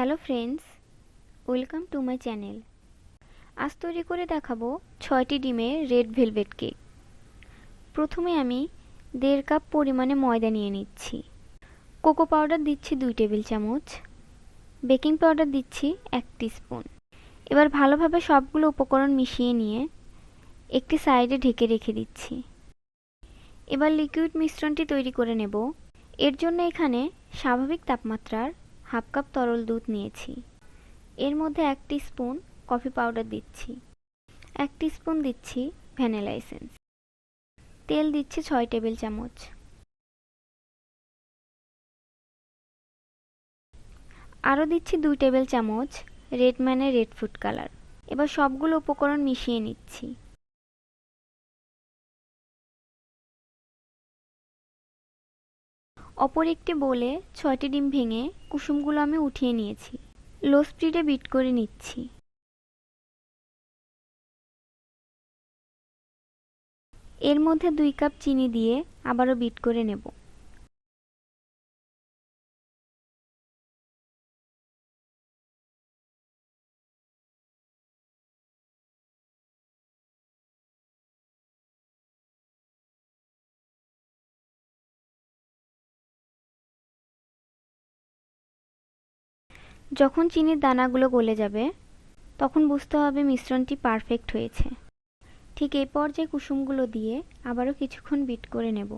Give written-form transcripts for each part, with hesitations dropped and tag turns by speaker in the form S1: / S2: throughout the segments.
S1: Hello friends, welcome to my channel. আজ তৈরি করে দেখাবো 6টি ডিমের রেড ভেলভেট কেক। প্রথমে আমি 1.5 কাপ পরিমাণে ময়দা নিয়ে নিচ্ছি। কোকো পাউডার দিচ্ছি 2 টেবিল চামচ, বেকিং পাউডার দিচ্ছি 1 টিস্পুন। এবার ভালোভাবে সবগুলো উপকরণ মিশিয়ে নিয়ে একটি সাইডে ঢেকে রেখে দিচ্ছি। এবার লিকুইড মিশ্রণটি তৈরি করে নেব। এর জন্য এখানে স্বাভাবিক তাপমাত্রার হাফ কাপ তরল দুধ নিয়েছি। এর মধ্যে 1 টিস্পুন কফি পাউডার দিচ্ছি, 1 টিস্পুন দিচ্ছি ভ্যানিলা এসেন্স, তেল দিচ্ছি 6 টেবিল চামচ। আরও দিচ্ছি 2 টেবিল চামচ রেডম্যানের রেড ফুড কালার। এবার সবগুলো উপকরণ মিশিয়ে নিচ্ছি। অপর একটি বোলে 6টি ডিম ভেঙে কুসুমগুলো আমি উঠিয়ে নিয়েছি। লো স্পিডে বিট করে নিচ্ছি। এর মধ্যে 2 কাপ চিনি দিয়ে আবারও বিট করে নেব। যখন চিনির দানাগুলো গলে যাবে তখন বুঝতে হবে মিশ্রণটি পারফেক্ট হয়েছে। ঠিক এই পর্যায়ে কুসুমগুলো দিয়ে আবারও কিছুক্ষণ বিট করে নেব।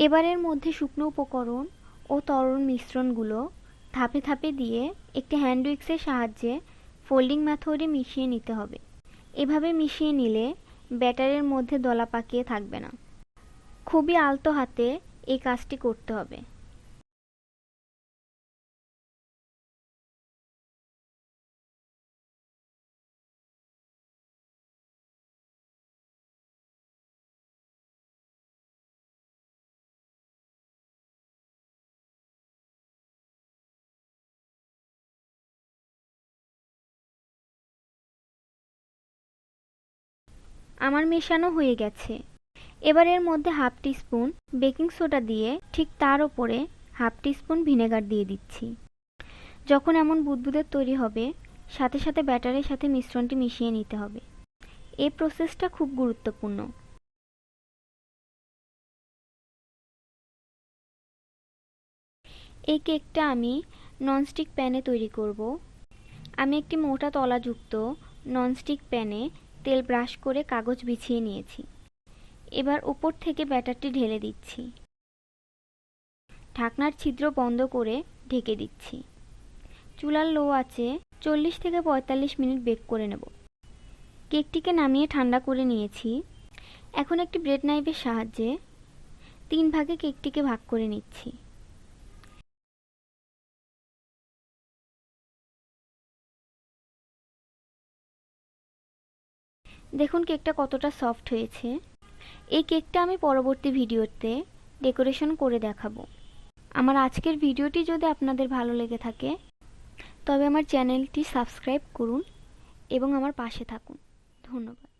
S1: এবারের মধ্যে শুকনো উপকরণ ও তরল মিশ্রণগুলো ধাপে ধাপে দিয়ে একটি হ্যান্ড উইক্সের সাহায্যে ফোল্ডিং মেথডে মিশিয়ে নিতে হবে। এভাবে মিশিয়ে নিলে ব্যাটারের মধ্যে দলা পাকিয়ে থাকবে না। খুবই আলতো হাতে এই কাজটি করতে হবে। আমার মেশানো হয়ে গেছে। এবার এর মধ্যে হাফ টিস্পুন বেকিং সোডা দিয়ে ঠিক তার উপরে হাফ টিস্পুন ভিনেগার দিয়ে দিচ্ছি। যখন এমন বুদবুদের তৈরি হবে সাথে সাথে ব্যাটারের সাথে মিশ্রণটি মিশিয়ে নিতে হবে। এই প্রসেসটা খুব গুরুত্বপূর্ণ। এই কেকটা আমি ননস্টিক প্যানে তৈরি করব। আমি একটি মোটা তলাযুক্ত ননস্টিক প্যানে তেল ব্রাশ করে কাগজ বিছিয়ে নিয়েছি। এবার উপর থেকে ব্যাটারটি ঢেলে দিচ্ছি। ঢাকনার ছিদ্র বন্ধ করে ঢেকে দিচ্ছি। চুলার লো আঁচে 40 থেকে 45 মিনিট বেক করে নেব। কেকটিকে নামিয়ে ঠান্ডা করে নিয়েছি। এখন একটি ব্রেড নাইফের সাহায্যে 3 ভাগে কেকটিকে ভাগ করে নিচ্ছি। দেখুন কেকটা কতটা সফট হয়েছে। এই কেকটা আমি পরবর্তী ভিডিওতে ডেকোরেশন করে দেখাবো। আমার আজকের ভিডিওটি যদি আপনাদের ভালো লেগে থাকে তবে আমার চ্যানেলটি সাবস্ক্রাইব করুন এবং আমার পাশে থাকুন। ধন্যবাদ।